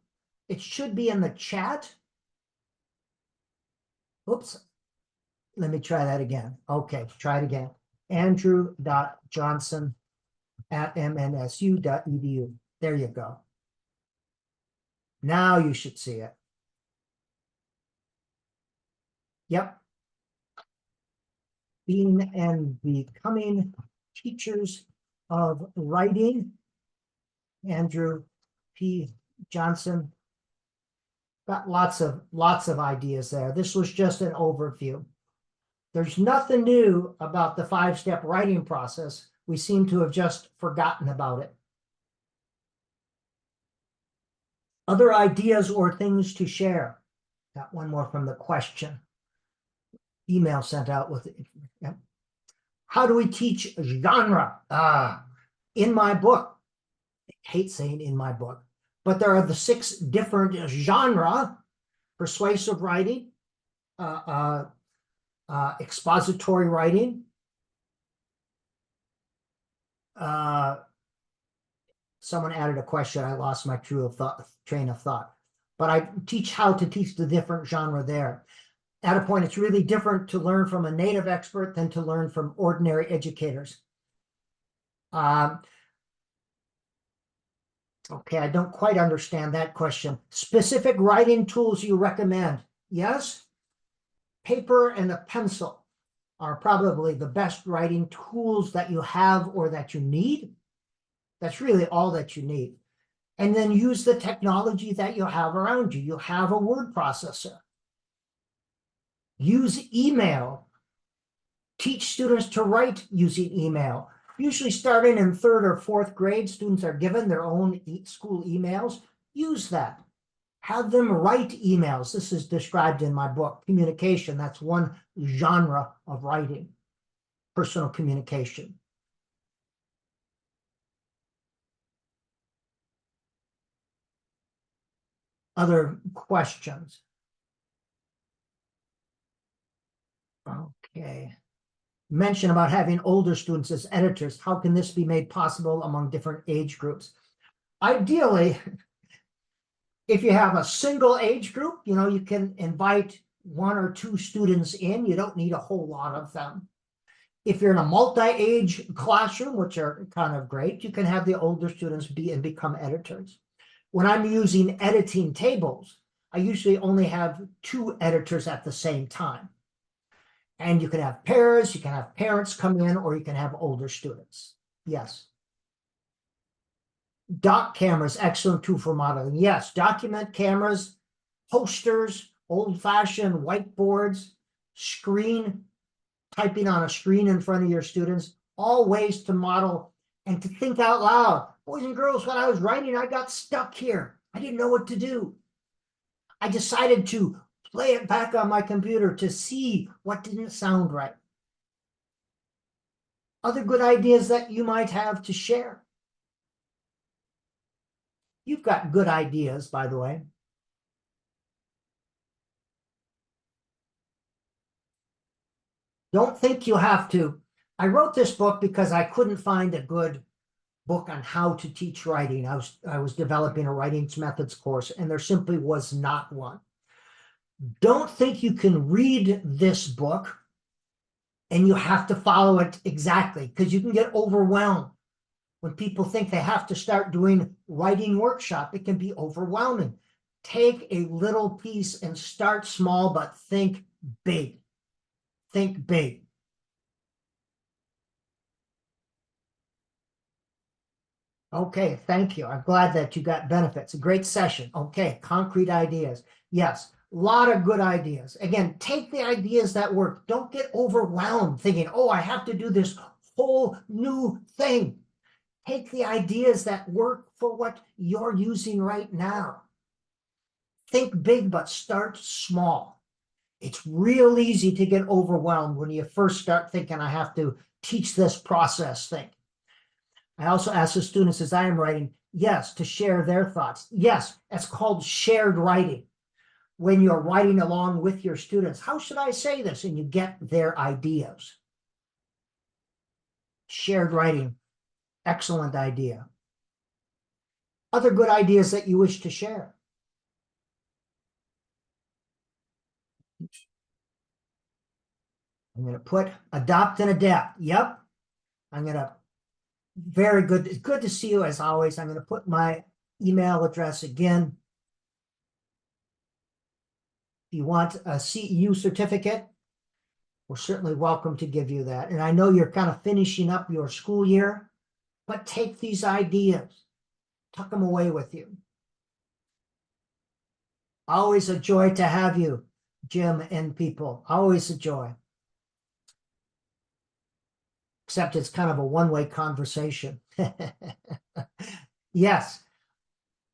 It should be in the chat. Oops. Let me try that again. Okay, try it again. andrew.johnson@mnsu.edu. There you go. Now you should see it. Yep. Being and becoming teachers of writing. Andrew P. Johnson. Got lots of ideas there. This was just an overview. There's nothing new about the 5-step writing process. We seem to have just forgotten about it. Other ideas or things to share? Got one more from the question. Email sent out with it. Yep. How do we teach genre? In my book, I hate saying in my book, but there are the 6 different genre: persuasive writing, expository writing, someone added a question. I lost my train of thought, but I teach how to teach the different genre there. At a point, it's really different to learn from a native expert than to learn from ordinary educators. Okay, I don't quite understand that question. Specific writing tools you recommend? Yes. Paper and a pencil are probably the best writing tools that you have or that you need. That's really all that you need. And then use the technology that you have around you. You have a word processor. Use email. Teach students to write using email. Usually starting in 3rd or 4th grade, students are given their own school emails. Use that. Have them write emails. This is described in my book, Communication. That's one genre of writing, personal communication. Other questions? Okay. Mention about having older students as editors. How can this be made possible among different age groups? Ideally, if you have a single age group, you can invite 1 or 2 students in. You don't need a whole lot of them. If you're in a multi-age classroom, which are kind of great, you can have the older students become editors. When I'm using editing tables, I usually only have 2 editors at the same time. And you can have pairs, you can have parents come in, or you can have older students. Yes. Doc cameras, excellent tool for modeling. Yes, document cameras, posters, old-fashioned whiteboards, typing on a screen in front of your students, all ways to model and to think out loud. Boys and girls, when I was writing, I got stuck here. I didn't know what to do. I decided to play it back on my computer to see what didn't sound right. Other good ideas that you might have to share? You've got good ideas, by the way. Don't think you have to. I wrote this book because I couldn't find a good book on how to teach writing. I was developing a writing methods course, and there simply was not one. Don't think you can read this book and you have to follow it exactly, because you can get overwhelmed. When people think they have to start doing writing workshop, it can be overwhelming. Take a little piece and start small, but think big. Think big. Okay, thank you. I'm glad that you got benefits. A great session. Okay, concrete ideas. Yes, a lot of good ideas. Again, take the ideas that work. Don't get overwhelmed thinking, oh, I have to do this whole new thing. Take the ideas that work for what you're using right now. Think big, but start small. It's real easy to get overwhelmed when you first start thinking, I have to teach this process thing. I also ask the students as I am writing, yes, to share their thoughts. Yes, it's called shared writing. When you're writing along with your students, how should I say this? And you get their ideas. Shared writing, excellent idea. Other good ideas that you wish to share? I'm going to put adopt and adapt. Yep. I'm gonna, very good. It's good to see you as always. I'm gonna put my email address again. If you want a CEU certificate, we're certainly welcome to give you that. And I know you're kind of finishing up your school year, but take these ideas, tuck them away with you. Always a joy to have you, Jim and people. Always a joy. Except it's kind of a one-way conversation. Yes,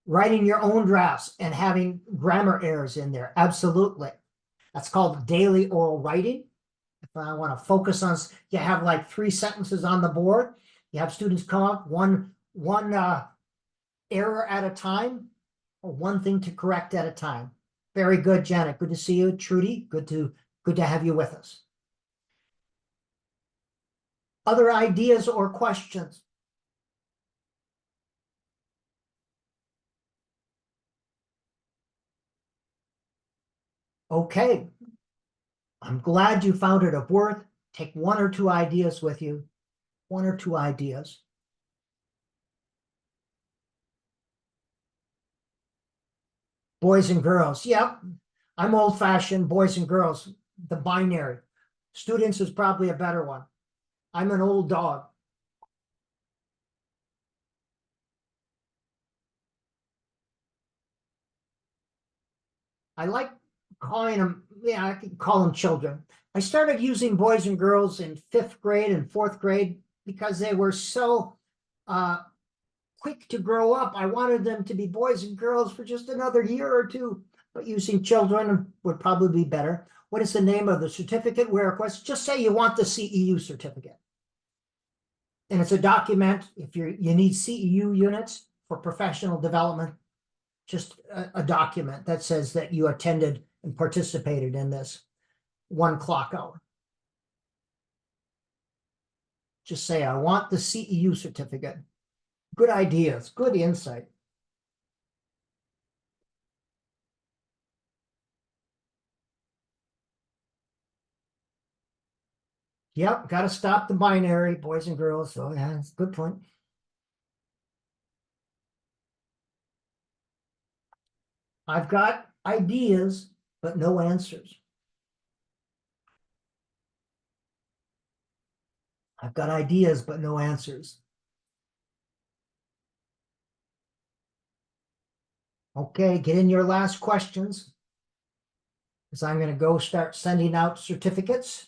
writing your own drafts and having grammar errors in there. Absolutely. That's called daily oral writing. If I want to focus on, you have like 3 sentences on the board. You have students come up one error at a time, or one thing to correct at a time. Very good, Janet. Good to see you. Trudy, good to have you with us. Other ideas or questions? Okay. I'm glad you found it of worth. Take 1 or 2 ideas with you. 1 or 2 ideas. Boys and girls. Yep. I'm old fashioned. Boys and girls. The binary. Students is probably a better one. I'm an old dog. I like calling them, yeah, I can call them children. I started using boys and girls in 5th grade and 4th grade because they were so quick to grow up. I wanted them to be boys and girls for just another year or 2, but using children would probably be better. What is the name of the certificate we request? Just say you want the CEU certificate. And it's a document. If you need CEU units for professional development, just a document that says that you attended and participated in this 1 clock hour. Just say, I want the CEU certificate. Good ideas, good insight. Yep, got to stop the binary, boys and girls. So yeah, that's a good point. I've got ideas, but no answers. I've got ideas, but no answers. Okay, get in your last questions, because I'm going to go start sending out certificates.